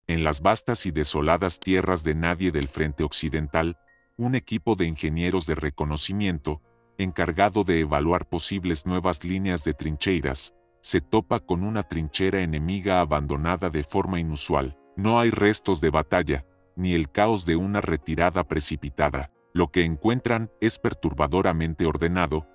En las vastas y desoladas tierras de nadie del frente occidental, un equipo de ingenieros de reconocimiento, encargado de evaluar posibles nuevas líneas de trincheras, se topa con una trinchera enemiga abandonada de forma inusual. No hay restos de batalla, ni el caos de una retirada precipitada. Lo que encuentran es perturbadoramente ordenado,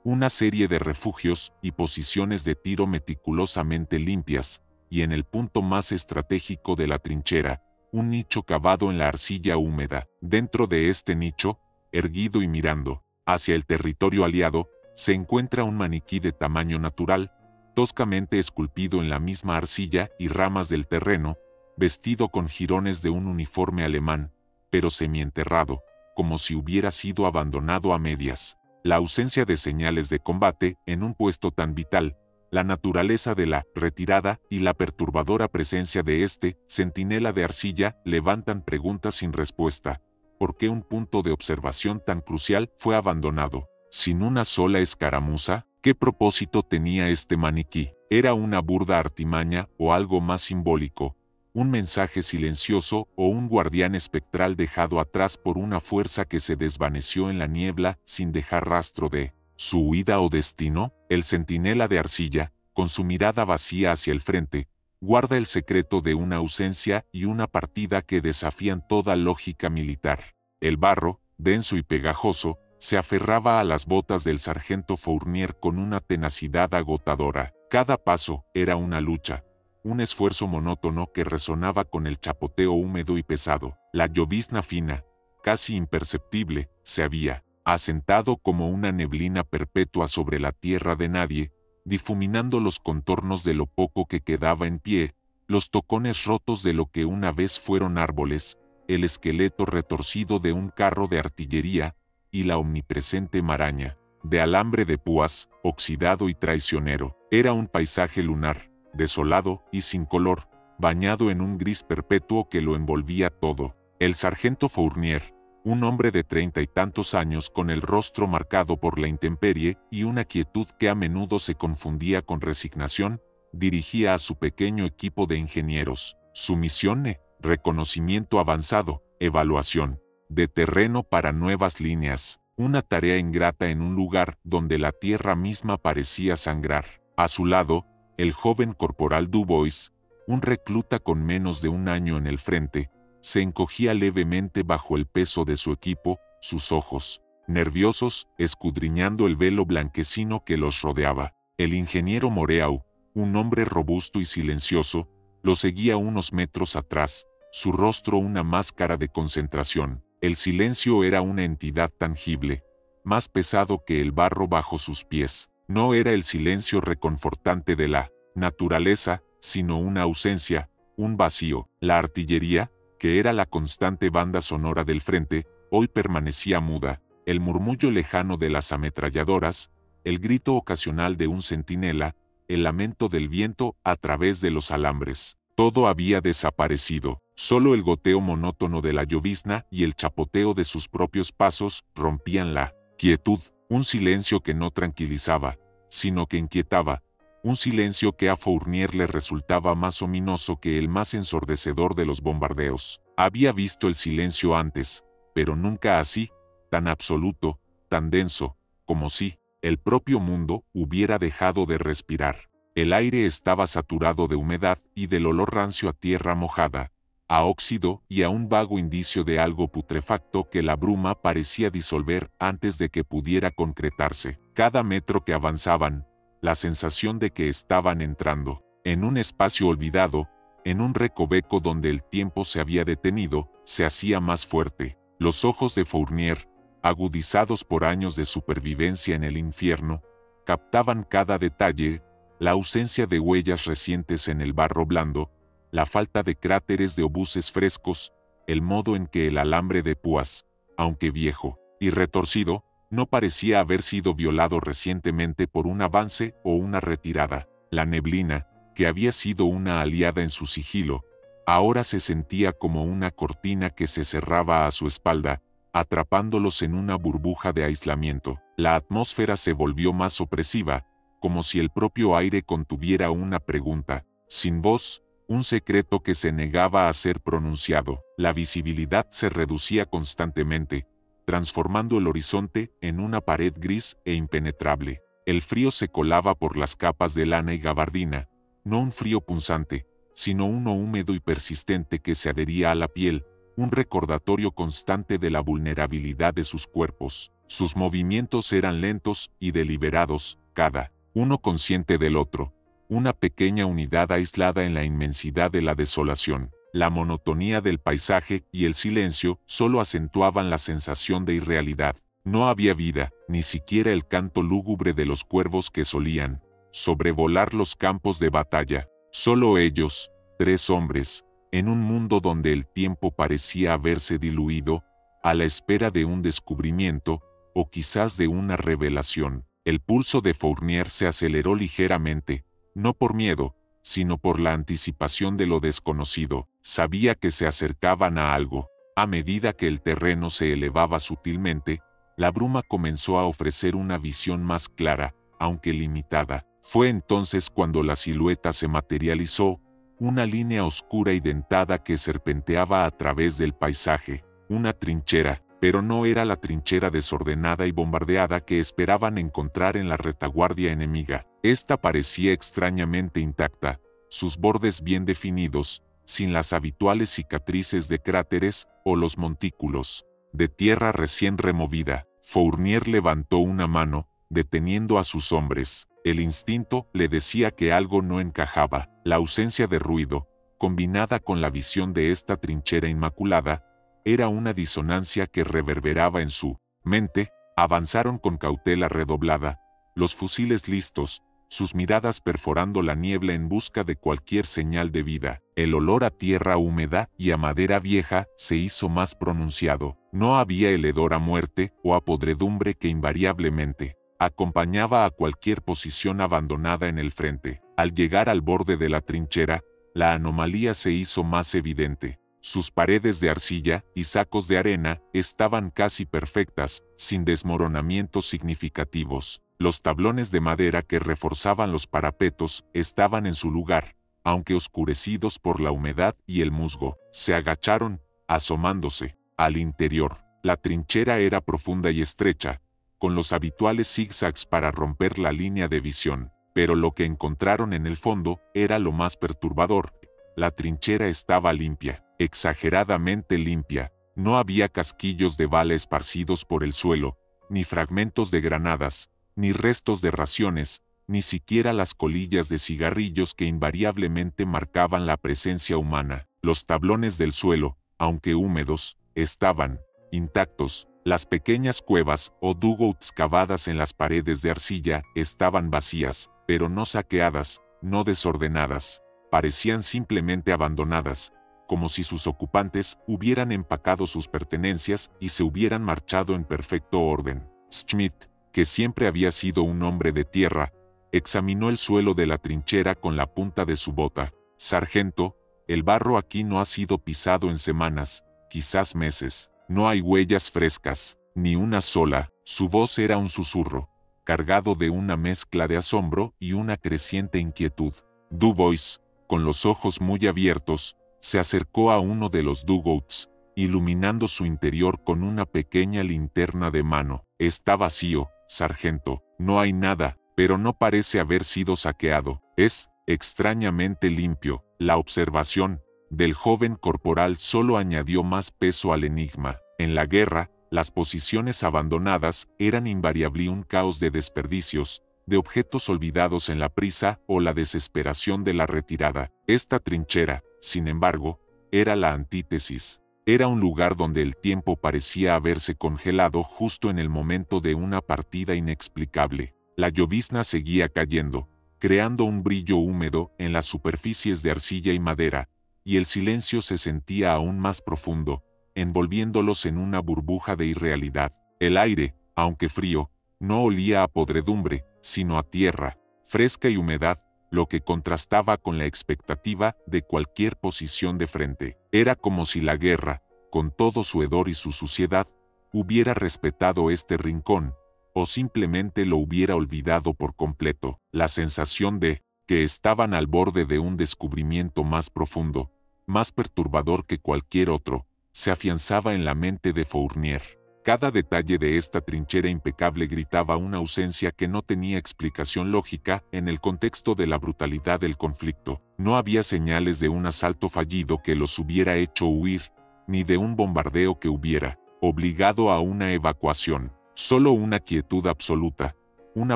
una serie de refugios y posiciones de tiro meticulosamente limpias, y en el punto más estratégico de la trinchera, un nicho cavado en la arcilla húmeda. Dentro de este nicho, erguido y mirando hacia el territorio aliado, se encuentra un maniquí de tamaño natural, toscamente esculpido en la misma arcilla y ramas del terreno, vestido con jirones de un uniforme alemán, pero semienterrado, como si hubiera sido abandonado a medias. La ausencia de señales de combate en un puesto tan vital, la naturaleza de la retirada y la perturbadora presencia de este centinela de arcilla levantan preguntas sin respuesta. ¿Por qué un punto de observación tan crucial fue abandonado? Sin una sola escaramuza, ¿qué propósito tenía este maniquí? ¿Era una burda artimaña o algo más simbólico? ¿Un mensaje silencioso o un guardián espectral dejado atrás por una fuerza que se desvaneció en la niebla sin dejar rastro de su huida o destino? El centinela de arcilla, con su mirada vacía hacia el frente, guarda el secreto de una ausencia y una partida que desafían toda lógica militar. El barro, denso y pegajoso, se aferraba a las botas del sargento Fournier con una tenacidad agotadora. Cada paso era una lucha, un esfuerzo monótono que resonaba con el chapoteo húmedo y pesado. La llovizna fina, casi imperceptible, se había asentado como una neblina perpetua sobre la tierra de nadie, difuminando los contornos de lo poco que quedaba en pie, los tocones rotos de lo que una vez fueron árboles, el esqueleto retorcido de un carro de artillería, y la omnipresente maraña, de alambre de púas, oxidado y traicionero. Era un paisaje lunar, desolado y sin color, bañado en un gris perpetuo que lo envolvía todo. El sargento Fournier, un hombre de 30 y tantos años con el rostro marcado por la intemperie y una quietud que a menudo se confundía con resignación, dirigía a su pequeño equipo de ingenieros. Su misión: reconocimiento avanzado, evaluación de terreno para nuevas líneas, una tarea ingrata en un lugar donde la tierra misma parecía sangrar. A su lado, el joven corporal Dubois, un recluta con menos de un año en el frente, se encogía levemente bajo el peso de su equipo, sus ojos, nerviosos, escudriñando el velo blanquecino que los rodeaba. El ingeniero Moreau, un hombre robusto y silencioso, lo seguía unos metros atrás, su rostro una máscara de concentración. El silencio era una entidad tangible, más pesado que el barro bajo sus pies. No era el silencio reconfortante de la naturaleza, sino una ausencia, un vacío. La artillería, que era la constante banda sonora del frente, hoy permanecía muda. El murmullo lejano de las ametralladoras, el grito ocasional de un centinela, el lamento del viento a través de los alambres. Todo había desaparecido. Solo el goteo monótono de la llovizna y el chapoteo de sus propios pasos rompían la quietud, un silencio que no tranquilizaba, sino que inquietaba, un silencio que a Fournier le resultaba más ominoso que el más ensordecedor de los bombardeos. Había visto el silencio antes, pero nunca así, tan absoluto, tan denso, como si el propio mundo hubiera dejado de respirar. El aire estaba saturado de humedad y del olor rancio a tierra mojada, a óxido y a un vago indicio de algo putrefacto que la bruma parecía disolver antes de que pudiera concretarse. Cada metro que avanzaban, la sensación de que estaban entrando en un espacio olvidado, en un recoveco donde el tiempo se había detenido, se hacía más fuerte. Los ojos de Fournier, agudizados por años de supervivencia en el infierno, captaban cada detalle, la ausencia de huellas recientes en el barro blando, la falta de cráteres de obuses frescos, el modo en que el alambre de púas, aunque viejo y retorcido, no parecía haber sido violado recientemente por un avance o una retirada. La neblina, que había sido una aliada en su sigilo, ahora se sentía como una cortina que se cerraba a su espalda, atrapándolos en una burbuja de aislamiento. La atmósfera se volvió más opresiva, como si el propio aire contuviera una pregunta, sin voz, un secreto que se negaba a ser pronunciado. La visibilidad se reducía constantemente, transformando el horizonte en una pared gris e impenetrable. El frío se colaba por las capas de lana y gabardina, no un frío punzante, sino uno húmedo y persistente que se adhería a la piel, un recordatorio constante de la vulnerabilidad de sus cuerpos. Sus movimientos eran lentos y deliberados, cada uno consciente del otro, una pequeña unidad aislada en la inmensidad de la desolación. La monotonía del paisaje y el silencio solo acentuaban la sensación de irrealidad. No había vida, ni siquiera el canto lúgubre de los cuervos que solían sobrevolar los campos de batalla. Solo ellos, 3 hombres, en un mundo donde el tiempo parecía haberse diluido, a la espera de un descubrimiento, o quizás de una revelación. El pulso de Fournier se aceleró ligeramente, no por miedo, sino por la anticipación de lo desconocido. Sabía que se acercaban a algo. A medida que el terreno se elevaba sutilmente, la bruma comenzó a ofrecer una visión más clara, aunque limitada. Fue entonces cuando la silueta se materializó, una línea oscura y dentada que serpenteaba a través del paisaje. Una trinchera, pero no era la trinchera desordenada y bombardeada que esperaban encontrar en la retaguardia enemiga. Esta parecía extrañamente intacta, sus bordes bien definidos, sin las habituales cicatrices de cráteres o los montículos de tierra recién removida. Fournier levantó una mano, deteniendo a sus hombres. El instinto le decía que algo no encajaba. La ausencia de ruido, combinada con la visión de esta trinchera inmaculada, era una disonancia que reverberaba en su mente. Avanzaron con cautela redoblada, los fusiles listos, sus miradas perforando la niebla en busca de cualquier señal de vida. El olor a tierra húmeda y a madera vieja se hizo más pronunciado. No había el hedor a muerte o a podredumbre que invariablemente acompañaba a cualquier posición abandonada en el frente. Al llegar al borde de la trinchera, la anomalía se hizo más evidente. Sus paredes de arcilla y sacos de arena estaban casi perfectas, sin desmoronamientos significativos. Los tablones de madera que reforzaban los parapetos estaban en su lugar, aunque oscurecidos por la humedad y el musgo. Se agacharon, asomándose al interior. La trinchera era profunda y estrecha, con los habituales zigzags para romper la línea de visión, pero lo que encontraron en el fondo era lo más perturbador. La trinchera estaba limpia, exageradamente limpia. No había casquillos de bala esparcidos por el suelo, ni fragmentos de granadas, ni restos de raciones, ni siquiera las colillas de cigarrillos que invariablemente marcaban la presencia humana. Los tablones del suelo, aunque húmedos, estaban intactos. Las pequeñas cuevas o dugouts cavadas en las paredes de arcilla estaban vacías, pero no saqueadas, no desordenadas. Parecían simplemente abandonadas, como si sus ocupantes hubieran empacado sus pertenencias y se hubieran marchado en perfecto orden. Schmidt, que siempre había sido un hombre de tierra, examinó el suelo de la trinchera con la punta de su bota. «Sargento, el barro aquí no ha sido pisado en semanas, quizás meses. No hay huellas frescas, ni una sola». Su voz era un susurro, cargado de una mezcla de asombro y una creciente inquietud. Dubois, con los ojos muy abiertos, se acercó a uno de los dugouts, iluminando su interior con una pequeña linterna de mano. «Está vacío, sargento, no hay nada, pero no parece haber sido saqueado. Es extrañamente limpio». La observación del joven corporal solo añadió más peso al enigma. En la guerra, las posiciones abandonadas eran invariablemente un caos de desperdicios, de objetos olvidados en la prisa o la desesperación de la retirada. Esta trinchera, sin embargo, era la antítesis. Era un lugar donde el tiempo parecía haberse congelado justo en el momento de una partida inexplicable. La llovizna seguía cayendo, creando un brillo húmedo en las superficies de arcilla y madera, y el silencio se sentía aún más profundo, envolviéndolos en una burbuja de irrealidad. El aire, aunque frío, no olía a podredumbre, sino a tierra, fresca y humedad, lo que contrastaba con la expectativa de cualquier posición de frente. Era como si la guerra, con todo su hedor y su suciedad, hubiera respetado este rincón, o simplemente lo hubiera olvidado por completo. La sensación de que estaban al borde de un descubrimiento más profundo, más perturbador que cualquier otro, se afianzaba en la mente de Fournier. Cada detalle de esta trinchera impecable gritaba una ausencia que no tenía explicación lógica en el contexto de la brutalidad del conflicto. No había señales de un asalto fallido que los hubiera hecho huir, ni de un bombardeo que hubiera obligado a una evacuación. Solo una quietud absoluta, una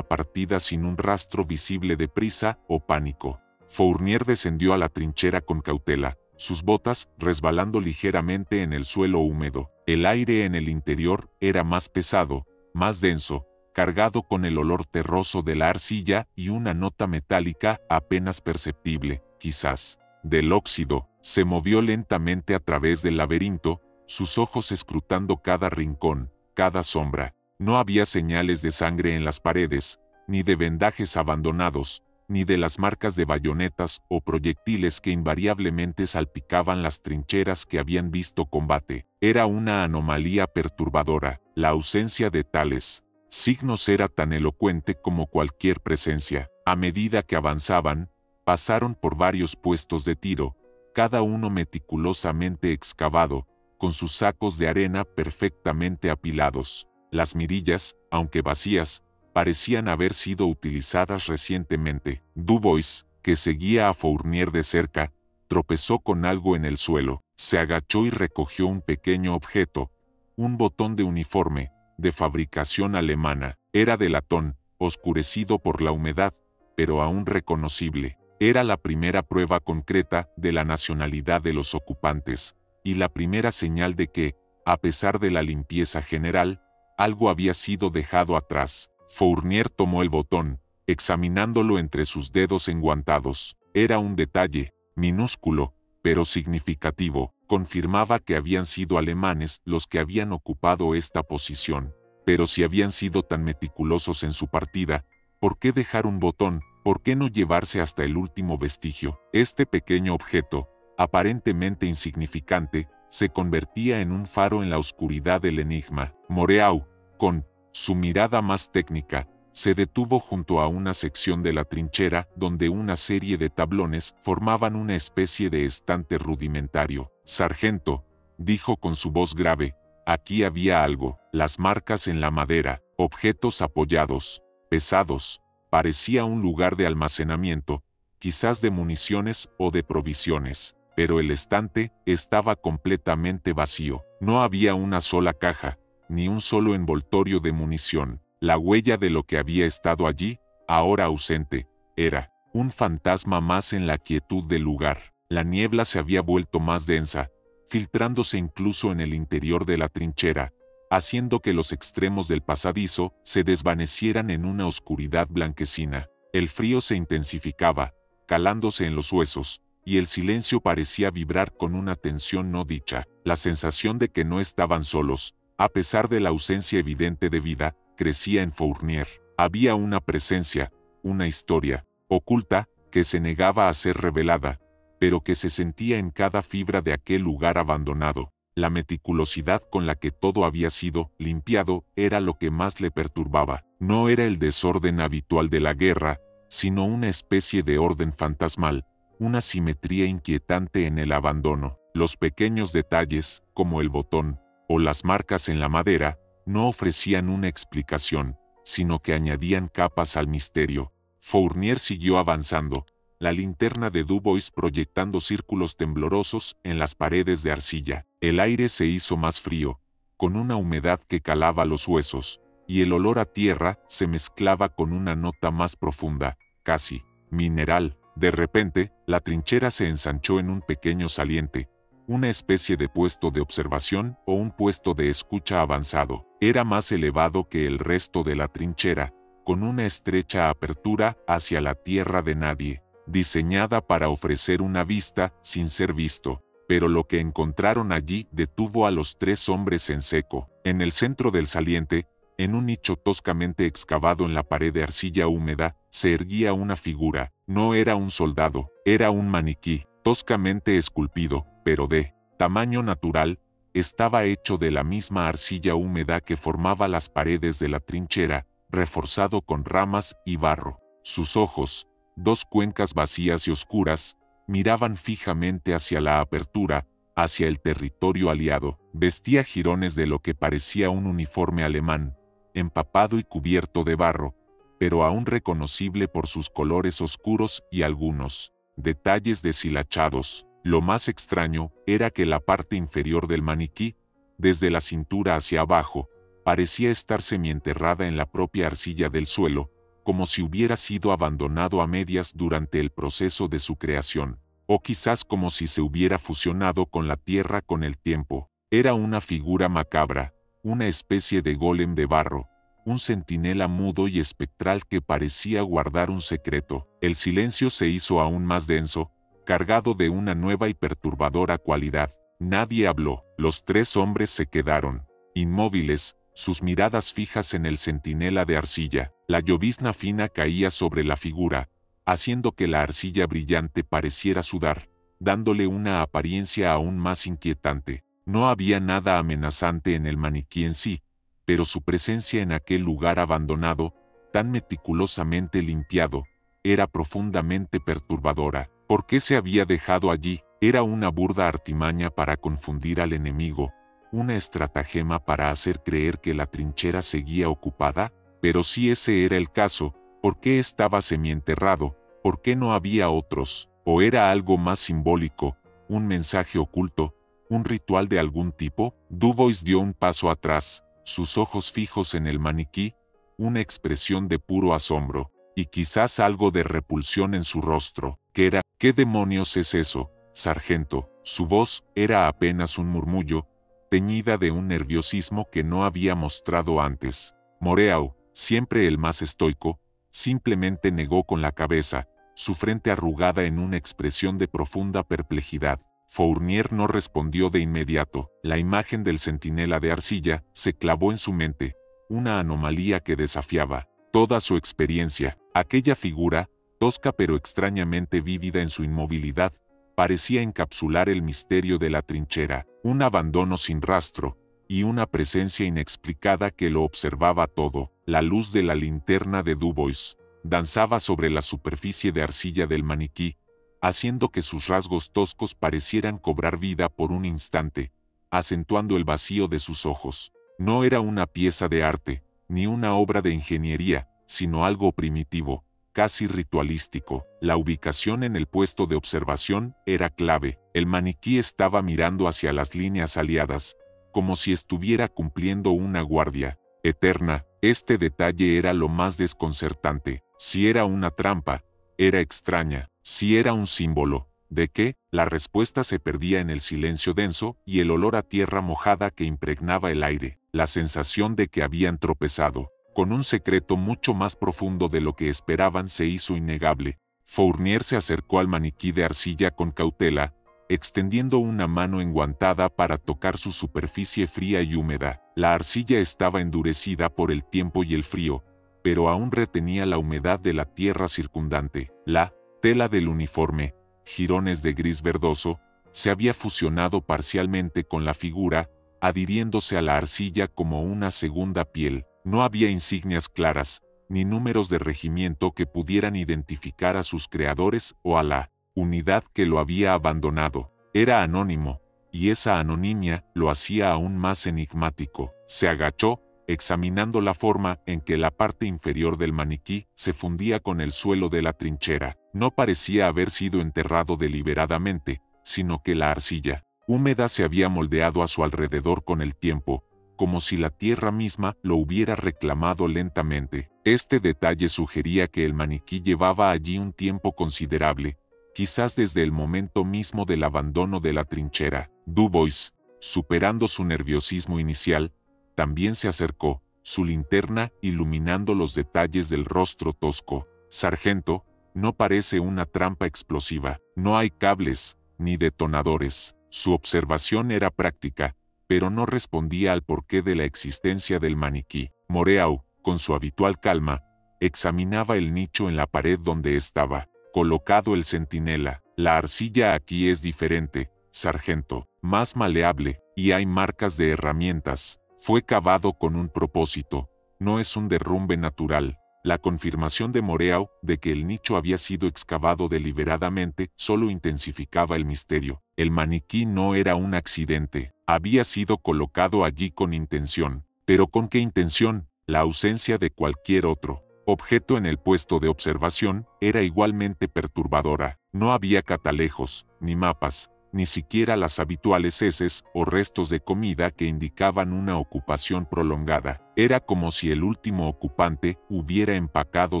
partida sin un rastro visible de prisa o pánico. Fournier descendió a la trinchera con cautela, sus botas resbalando ligeramente en el suelo húmedo. El aire en el interior era más pesado, más denso, cargado con el olor terroso de la arcilla y una nota metálica apenas perceptible, quizás, del óxido. Se movió lentamente a través del laberinto, sus ojos escrutando cada rincón, cada sombra. No había señales de sangre en las paredes, ni de vendajes abandonados, ni de las marcas de bayonetas o proyectiles que invariablemente salpicaban las trincheras que habían visto combate. Era una anomalía perturbadora. La ausencia de tales signos era tan elocuente como cualquier presencia. A medida que avanzaban, pasaron por varios puestos de tiro, cada uno meticulosamente excavado, con sus sacos de arena perfectamente apilados. Las mirillas, aunque vacías, parecían haber sido utilizadas recientemente. Dubois, que seguía a Fournier de cerca, tropezó con algo en el suelo, se agachó y recogió un pequeño objeto, un botón de uniforme, de fabricación alemana. Era de latón, oscurecido por la humedad, pero aún reconocible. Era la primera prueba concreta de la nacionalidad de los ocupantes, y la primera señal de que, a pesar de la limpieza general, algo había sido dejado atrás. Fournier tomó el botón, examinándolo entre sus dedos enguantados. Era un detalle, minúsculo, pero significativo. Confirmaba que habían sido alemanes los que habían ocupado esta posición. Pero si habían sido tan meticulosos en su partida, ¿por qué dejar un botón? ¿Por qué no llevarse hasta el último vestigio? Este pequeño objeto, aparentemente insignificante, se convertía en un faro en la oscuridad del enigma. Moreau, con su mirada más técnica, se detuvo junto a una sección de la trinchera donde una serie de tablones formaban una especie de estante rudimentario. «Sargento», dijo con su voz grave, «aquí había algo». Las marcas en la madera, objetos apoyados, pesados. Parecía un lugar de almacenamiento, quizás de municiones o de provisiones. Pero el estante estaba completamente vacío. No había una sola caja, ni un solo envoltorio de munición. La huella de lo que había estado allí, ahora ausente, era un fantasma más en la quietud del lugar. La niebla se había vuelto más densa, filtrándose incluso en el interior de la trinchera, haciendo que los extremos del pasadizo se desvanecieran en una oscuridad blanquecina. El frío se intensificaba, calándose en los huesos, y el silencio parecía vibrar con una tensión no dicha. La sensación de que no estaban solos, a pesar de la ausencia evidente de vida, crecía en Fournier. Había una presencia, una historia, oculta, que se negaba a ser revelada, pero que se sentía en cada fibra de aquel lugar abandonado. La meticulosidad con la que todo había sido limpiado era lo que más le perturbaba. No era el desorden habitual de la guerra, sino una especie de orden fantasmal, una simetría inquietante en el abandono. Los pequeños detalles, como el botón, o las marcas en la madera, no ofrecían una explicación, sino que añadían capas al misterio. Fournier siguió avanzando, la linterna de Dubois proyectando círculos temblorosos en las paredes de arcilla. El aire se hizo más frío, con una humedad que calaba los huesos, y el olor a tierra se mezclaba con una nota más profunda, casi mineral. De repente, la trinchera se ensanchó en un pequeño saliente, una especie de puesto de observación o un puesto de escucha avanzado. Era más elevado que el resto de la trinchera, con una estrecha apertura hacia la tierra de nadie, diseñada para ofrecer una vista sin ser visto. Pero lo que encontraron allí detuvo a los tres hombres en seco. En el centro del saliente, en un nicho toscamente excavado en la pared de arcilla húmeda, se erguía una figura. No era un soldado, era un maniquí, toscamente esculpido, pero de tamaño natural. Estaba hecho de la misma arcilla húmeda que formaba las paredes de la trinchera, reforzado con ramas y barro. Sus ojos, Dos cuencas vacías y oscuras miraban fijamente hacia la apertura, hacia el territorio aliado. Vestía jirones de lo que parecía un uniforme alemán, empapado y cubierto de barro, pero aún reconocible por sus colores oscuros y algunos detalles deshilachados. Lo más extraño era que la parte inferior del maniquí, desde la cintura hacia abajo, parecía estar semienterrada en la propia arcilla del suelo, como si hubiera sido abandonado a medias durante el proceso de su creación, o quizás como si se hubiera fusionado con la tierra con el tiempo. Era una figura macabra, una especie de golem de barro, un centinela mudo y espectral que parecía guardar un secreto. El silencio se hizo aún más denso, cargado de una nueva y perturbadora cualidad. Nadie habló. Los tres hombres se quedaron inmóviles, sus miradas fijas en el centinela de arcilla. La llovizna fina caía sobre la figura, haciendo que la arcilla brillante pareciera sudar, dándole una apariencia aún más inquietante. No había nada amenazante en el maniquí en sí, pero su presencia en aquel lugar abandonado, tan meticulosamente limpiado, era profundamente perturbadora. ¿Por qué se había dejado allí? Era una burda artimaña para confundir al enemigo, una estratagema para hacer creer que la trinchera seguía ocupada. Pero si ese era el caso, ¿por qué estaba semienterrado? ¿Por qué no había otros? ¿O era algo más simbólico, un mensaje oculto, un ritual de algún tipo? Dubois dio un paso atrás, sus ojos fijos en el maniquí, una expresión de puro asombro, y quizás algo de repulsión en su rostro. ¿Qué era? ¿Qué demonios es eso, sargento? Su voz era apenas un murmullo, teñida de un nerviosismo que no había mostrado antes. Moreau, siempre el más estoico, simplemente negó con la cabeza, su frente arrugada en una expresión de profunda perplejidad. Fournier no respondió de inmediato. La imagen del centinela de arcilla se clavó en su mente, una anomalía que desafiaba toda su experiencia. Aquella figura, tosca pero extrañamente vívida en su inmovilidad, parecía encapsular el misterio de la trinchera, un abandono sin rastro, y una presencia inexplicada que lo observaba todo. La luz de la linterna de Dubois danzaba sobre la superficie de arcilla del maniquí, haciendo que sus rasgos toscos parecieran cobrar vida por un instante, acentuando el vacío de sus ojos. No era una pieza de arte, ni una obra de ingeniería, sino algo primitivo, casi ritualístico. La ubicación en el puesto de observación era clave. El maniquí estaba mirando hacia las líneas aliadas, como si estuviera cumpliendo una guardia eterna. Este detalle era lo más desconcertante. Si era una trampa, era extraña. Si era un símbolo, ¿de qué? La respuesta se perdía en el silencio denso y el olor a tierra mojada que impregnaba el aire. La sensación de que habían tropezado con un secreto mucho más profundo de lo que esperaban se hizo innegable. Fournier se acercó al maniquí de arcilla con cautela, extendiendo una mano enguantada para tocar su superficie fría y húmeda. La arcilla estaba endurecida por el tiempo y el frío, pero aún retenía la humedad de la tierra circundante. La tela del uniforme, jirones de gris verdoso, se había fusionado parcialmente con la figura, adhiriéndose a la arcilla como una segunda piel. No había insignias claras, ni números de regimiento que pudieran identificar a sus creadores o a la unidad que lo había abandonado. Era anónimo, y esa anonimia lo hacía aún más enigmático. Se agachó, examinando la forma en que la parte inferior del maniquí se fundía con el suelo de la trinchera. No parecía haber sido enterrado deliberadamente, sino que la arcilla húmeda se había moldeado a su alrededor con el tiempo, como si la tierra misma lo hubiera reclamado lentamente. Este detalle sugería que el maniquí llevaba allí un tiempo considerable, quizás desde el momento mismo del abandono de la trinchera. Dubois, superando su nerviosismo inicial, también se acercó, su linterna iluminando los detalles del rostro tosco. Sargento, no parece una trampa explosiva. No hay cables, ni detonadores. Su observación era práctica, pero no respondía al porqué de la existencia del maniquí. Moreau, con su habitual calma, examinaba el nicho en la pared donde estaba colocado el centinela. La arcilla aquí es diferente, sargento, más maleable, y hay marcas de herramientas. Fue cavado con un propósito, no es un derrumbe natural. La confirmación de Moreau de que el nicho había sido excavado deliberadamente solo intensificaba el misterio. El maniquí no era un accidente, había sido colocado allí con intención. ¿Pero con qué intención? La ausencia de cualquier otro objeto en el puesto de observación era igualmente perturbadora. No había catalejos, ni mapas, ni siquiera las habituales heces o restos de comida que indicaban una ocupación prolongada. Era como si el último ocupante hubiera empacado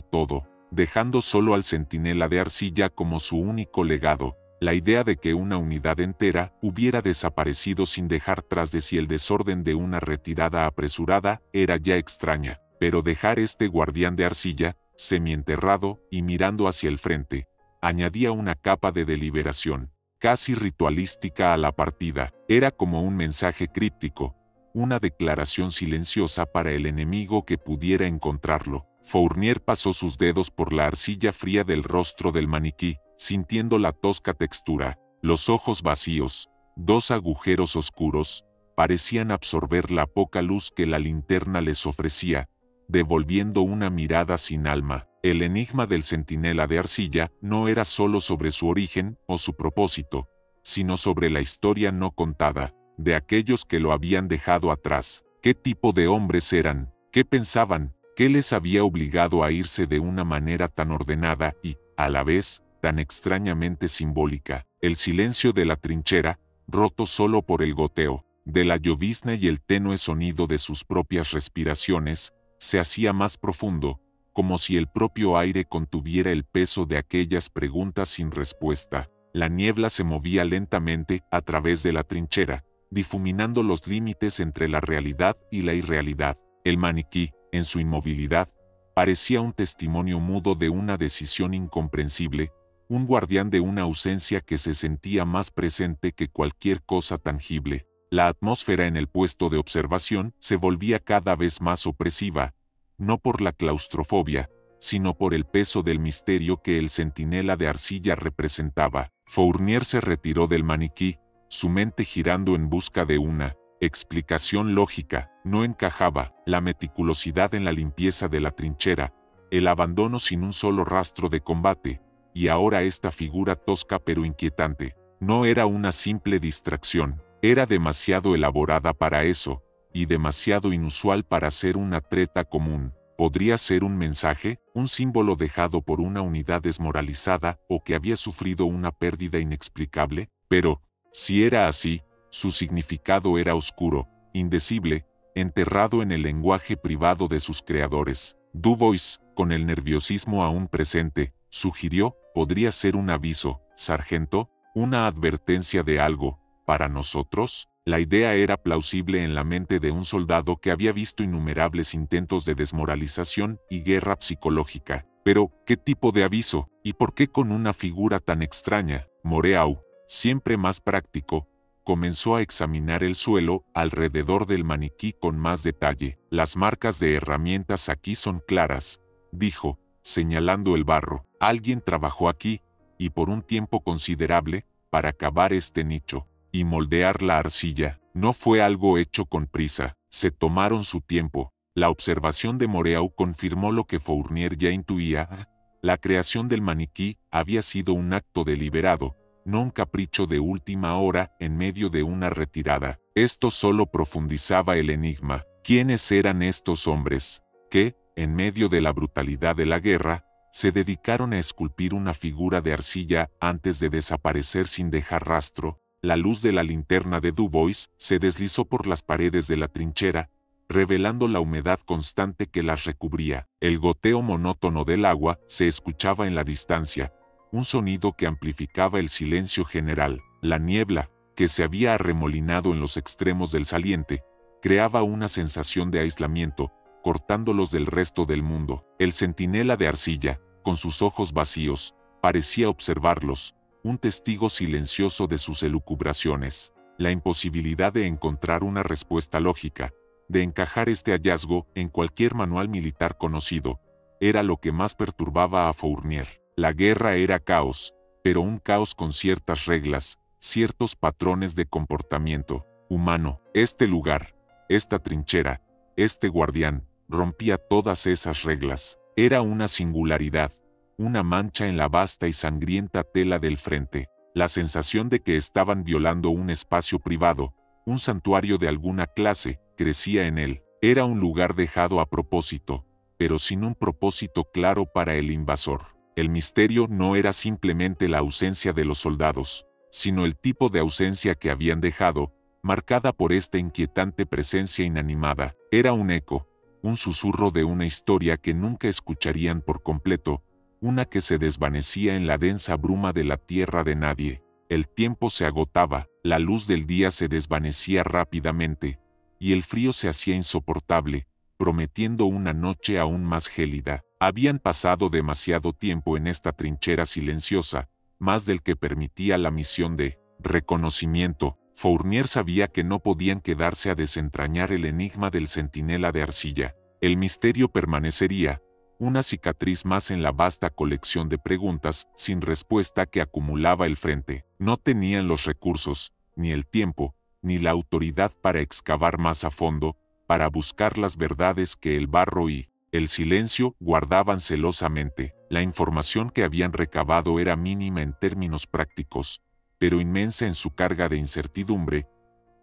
todo, dejando solo al centinela de arcilla como su único legado. La idea de que una unidad entera hubiera desaparecido sin dejar tras de sí el desorden de una retirada apresurada era ya extraña, pero dejar este guardián de arcilla, semienterrado y mirando hacia el frente, añadía una capa de deliberación, casi ritualística a la partida. Era como un mensaje críptico, una declaración silenciosa para el enemigo que pudiera encontrarlo. Fournier pasó sus dedos por la arcilla fría del rostro del maniquí, sintiendo la tosca textura. Los ojos vacíos, dos agujeros oscuros, parecían absorber la poca luz que la linterna les ofrecía, devolviendo una mirada sin alma. El enigma del centinela de arcilla no era solo sobre su origen o su propósito, sino sobre la historia no contada, de aquellos que lo habían dejado atrás. ¿Qué tipo de hombres eran? ¿Qué pensaban? ¿Qué les había obligado a irse de una manera tan ordenada y, a la vez, tan extrañamente simbólica? El silencio de la trinchera, roto solo por el goteo de la llovizna y el tenue sonido de sus propias respiraciones, se hacía más profundo, como si el propio aire contuviera el peso de aquellas preguntas sin respuesta. La niebla se movía lentamente a través de la trinchera, difuminando los límites entre la realidad y la irrealidad. El maniquí, en su inmovilidad, parecía un testimonio mudo de una decisión incomprensible, un guardián de una ausencia que se sentía más presente que cualquier cosa tangible. La atmósfera en el puesto de observación se volvía cada vez más opresiva, no por la claustrofobia, sino por el peso del misterio que el centinela de arcilla representaba. Fournier se retiró del maniquí, su mente girando en busca de una explicación lógica. No encajaba. La meticulosidad en la limpieza de la trinchera, el abandono sin un solo rastro de combate, y ahora esta figura tosca pero inquietante. No era una simple distracción, era demasiado elaborada para eso, y demasiado inusual para ser una treta común. ¿Podría ser un mensaje, un símbolo dejado por una unidad desmoralizada o que había sufrido una pérdida inexplicable? Pero, si era así, su significado era oscuro, indecible, enterrado en el lenguaje privado de sus creadores. Dubois, con el nerviosismo aún presente, sugirió, ¿podría ser un aviso, sargento? ¿Una advertencia de algo, para nosotros? La idea era plausible en la mente de un soldado que había visto innumerables intentos de desmoralización y guerra psicológica. Pero, ¿qué tipo de aviso? ¿Y por qué con una figura tan extraña? Moreau, siempre más práctico, comenzó a examinar el suelo alrededor del maniquí con más detalle. Las marcas de herramientas aquí son claras, dijo, señalando el barro. Alguien trabajó aquí, y por un tiempo considerable, para cavar este nicho y moldear la arcilla. No fue algo hecho con prisa, se tomaron su tiempo. La observación de Moreau confirmó lo que Fournier ya intuía. La creación del maniquí había sido un acto deliberado, no un capricho de última hora en medio de una retirada. Esto solo profundizaba el enigma. ¿Quiénes eran estos hombres que, en medio de la brutalidad de la guerra, se dedicaron a esculpir una figura de arcilla antes de desaparecer sin dejar rastro? La luz de la linterna de Dubois se deslizó por las paredes de la trinchera, revelando la humedad constante que las recubría. El goteo monótono del agua se escuchaba en la distancia, un sonido que amplificaba el silencio general. La niebla, que se había arremolinado en los extremos del saliente, creaba una sensación de aislamiento, cortándolos del resto del mundo. El centinela de arcilla, con sus ojos vacíos, parecía observarlos, un testigo silencioso de sus elucubraciones. La imposibilidad de encontrar una respuesta lógica, de encajar este hallazgo en cualquier manual militar conocido, era lo que más perturbaba a Fournier. La guerra era caos, pero un caos con ciertas reglas, ciertos patrones de comportamiento humano. Este lugar, esta trinchera, este guardián, rompía todas esas reglas. Era una singularidad, una mancha en la vasta y sangrienta tela del frente, la sensación de que estaban violando un espacio privado, un santuario de alguna clase, crecía en él. Era un lugar dejado a propósito, pero sin un propósito claro para el invasor. El misterio no era simplemente la ausencia de los soldados, sino el tipo de ausencia que habían dejado, marcada por esta inquietante presencia inanimada. Era un eco, un susurro de una historia que nunca escucharían por completo, una que se desvanecía en la densa bruma de la tierra de nadie. El tiempo se agotaba, la luz del día se desvanecía rápidamente, y el frío se hacía insoportable, prometiendo una noche aún más gélida. Habían pasado demasiado tiempo en esta trinchera silenciosa, más del que permitía la misión de reconocimiento. Fournier sabía que no podían quedarse a desentrañar el enigma del centinela de arcilla. El misterio permanecería, una cicatriz más en la vasta colección de preguntas sin respuesta que acumulaba el frente. No tenían los recursos, ni el tiempo, ni la autoridad para excavar más a fondo, para buscar las verdades que el barro y el silencio guardaban celosamente. La información que habían recabado era mínima en términos prácticos, pero inmensa en su carga de incertidumbre,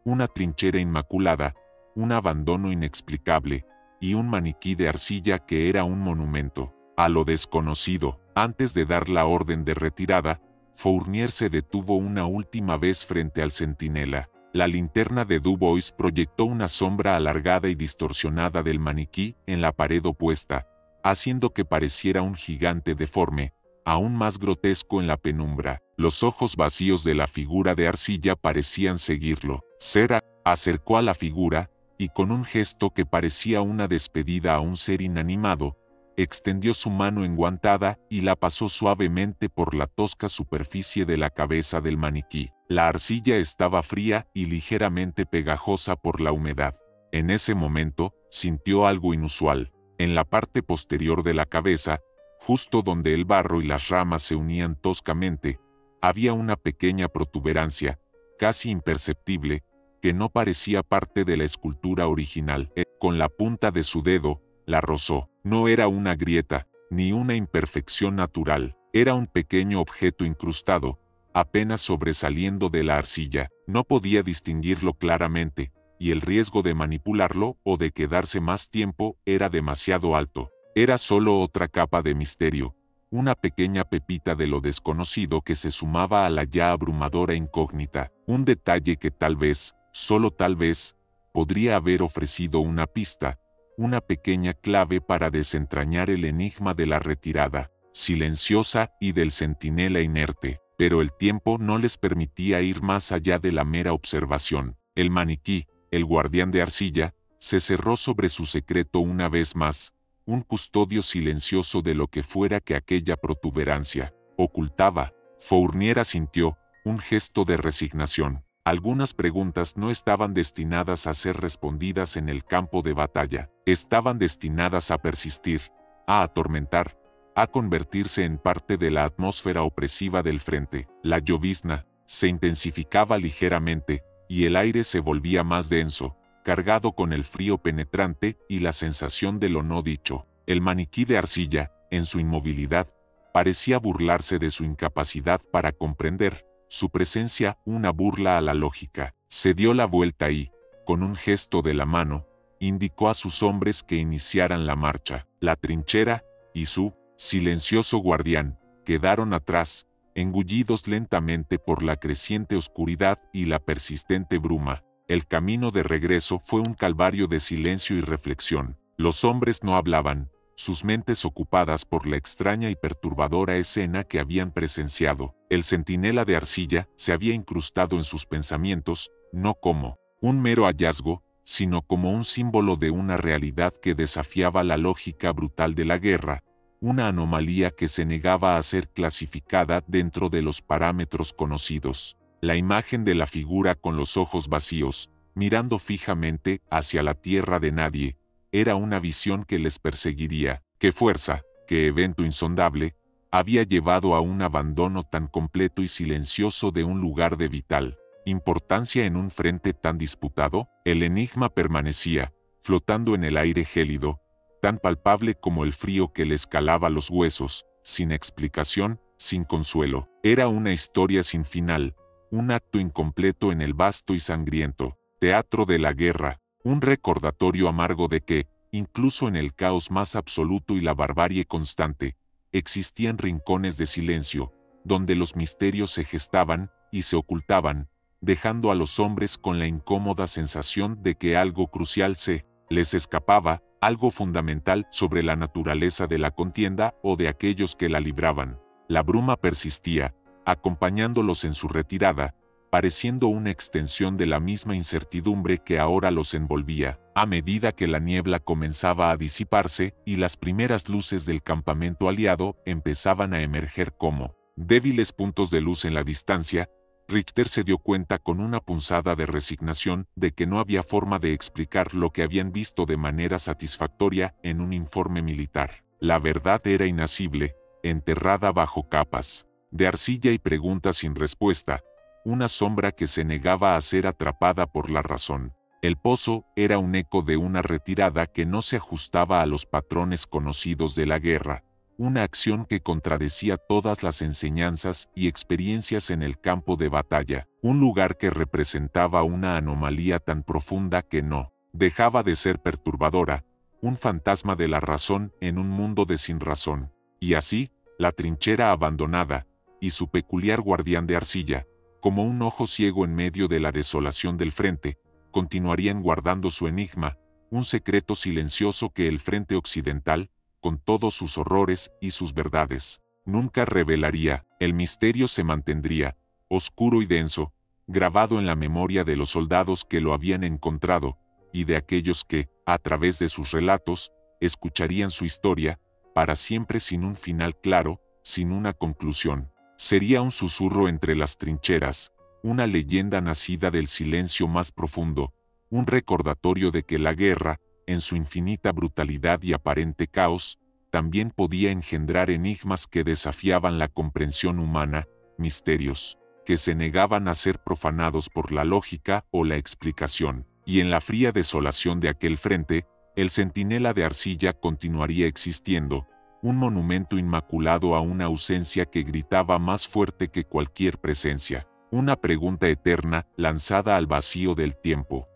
una trinchera inmaculada, un abandono inexplicable, y un maniquí de arcilla que era un monumento a lo desconocido. Antes de dar la orden de retirada, Fournier se detuvo una última vez frente al centinela. La linterna de Dubois proyectó una sombra alargada y distorsionada del maniquí en la pared opuesta, haciendo que pareciera un gigante deforme, aún más grotesco en la penumbra. Los ojos vacíos de la figura de arcilla parecían seguirlo. Sera acercó a la figura, y con un gesto que parecía una despedida a un ser inanimado, extendió su mano enguantada y la pasó suavemente por la tosca superficie de la cabeza del maniquí. La arcilla estaba fría y ligeramente pegajosa por la humedad. En ese momento, sintió algo inusual. En la parte posterior de la cabeza, justo donde el barro y las ramas se unían toscamente, había una pequeña protuberancia, casi imperceptible, que no parecía parte de la escultura original. Con la punta de su dedo, la rozó. No era una grieta, ni una imperfección natural. Era un pequeño objeto incrustado, apenas sobresaliendo de la arcilla. No podía distinguirlo claramente, y el riesgo de manipularlo o de quedarse más tiempo era demasiado alto. Era solo otra capa de misterio, una pequeña pepita de lo desconocido que se sumaba a la ya abrumadora incógnita. Un detalle que tal vez, solo tal vez, podría haber ofrecido una pista, una pequeña clave para desentrañar el enigma de la retirada silenciosa y del centinela inerte. Pero el tiempo no les permitía ir más allá de la mera observación. El maniquí, el guardián de arcilla, se cerró sobre su secreto una vez más, un custodio silencioso de lo que fuera que aquella protuberancia ocultaba. Fournier asintió, un gesto de resignación. Algunas preguntas no estaban destinadas a ser respondidas en el campo de batalla. Estaban destinadas a persistir, a atormentar, a convertirse en parte de la atmósfera opresiva del frente. La llovizna se intensificaba ligeramente, y el aire se volvía más denso, cargado con el frío penetrante y la sensación de lo no dicho. El maniquí de arcilla, en su inmovilidad, parecía burlarse de su incapacidad para comprender, su presencia una burla a la lógica. Se dio la vuelta y, con un gesto de la mano, indicó a sus hombres que iniciaran la marcha. La trinchera y su silencioso guardián quedaron atrás, engullidos lentamente por la creciente oscuridad y la persistente bruma. El camino de regreso fue un calvario de silencio y reflexión. Los hombres no hablaban, sus mentes ocupadas por la extraña y perturbadora escena que habían presenciado. El centinela de arcilla se había incrustado en sus pensamientos, no como un mero hallazgo, sino como un símbolo de una realidad que desafiaba la lógica brutal de la guerra, una anomalía que se negaba a ser clasificada dentro de los parámetros conocidos. La imagen de la figura con los ojos vacíos, mirando fijamente hacia la tierra de nadie, era una visión que les perseguiría. Qué fuerza, qué evento insondable, había llevado a un abandono tan completo y silencioso de un lugar de vital importancia en un frente tan disputado. El enigma permanecía, flotando en el aire gélido, tan palpable como el frío que le escalaba los huesos, sin explicación, sin consuelo. Era una historia sin final, un acto incompleto en el vasto y sangriento teatro de la guerra, un recordatorio amargo de que, incluso en el caos más absoluto y la barbarie constante, existían rincones de silencio, donde los misterios se gestaban y se ocultaban, dejando a los hombres con la incómoda sensación de que algo crucial se les escapaba, algo fundamental sobre la naturaleza de la contienda o de aquellos que la libraban. La bruma persistía, acompañándolos en su retirada, pareciendo una extensión de la misma incertidumbre que ahora los envolvía, a medida que la niebla comenzaba a disiparse y las primeras luces del campamento aliado empezaban a emerger como débiles puntos de luz en la distancia. Richter se dio cuenta con una punzada de resignación de que no había forma de explicar lo que habían visto de manera satisfactoria en un informe militar. La verdad era inacible, enterrada bajo capas de arcilla y preguntas sin respuesta, una sombra que se negaba a ser atrapada por la razón. El pozo era un eco de una retirada que no se ajustaba a los patrones conocidos de la guerra, una acción que contradecía todas las enseñanzas y experiencias en el campo de batalla, un lugar que representaba una anomalía tan profunda que no dejaba de ser perturbadora, un fantasma de la razón en un mundo de sinrazón. Y así, la trinchera abandonada, y su peculiar guardián de arcilla, como un ojo ciego en medio de la desolación del frente, continuarían guardando su enigma, un secreto silencioso que el frente occidental, con todos sus horrores y sus verdades, nunca revelaría. El misterio se mantendría, oscuro y denso, grabado en la memoria de los soldados que lo habían encontrado, y de aquellos que, a través de sus relatos, escucharían su historia, para siempre sin un final claro, sin una conclusión. Sería un susurro entre las trincheras, una leyenda nacida del silencio más profundo, un recordatorio de que la guerra, en su infinita brutalidad y aparente caos, también podía engendrar enigmas que desafiaban la comprensión humana, misterios que se negaban a ser profanados por la lógica o la explicación. Y en la fría desolación de aquel frente, el centinela de arcilla continuaría existiendo, un monumento inmaculado a una ausencia que gritaba más fuerte que cualquier presencia, una pregunta eterna lanzada al vacío del tiempo.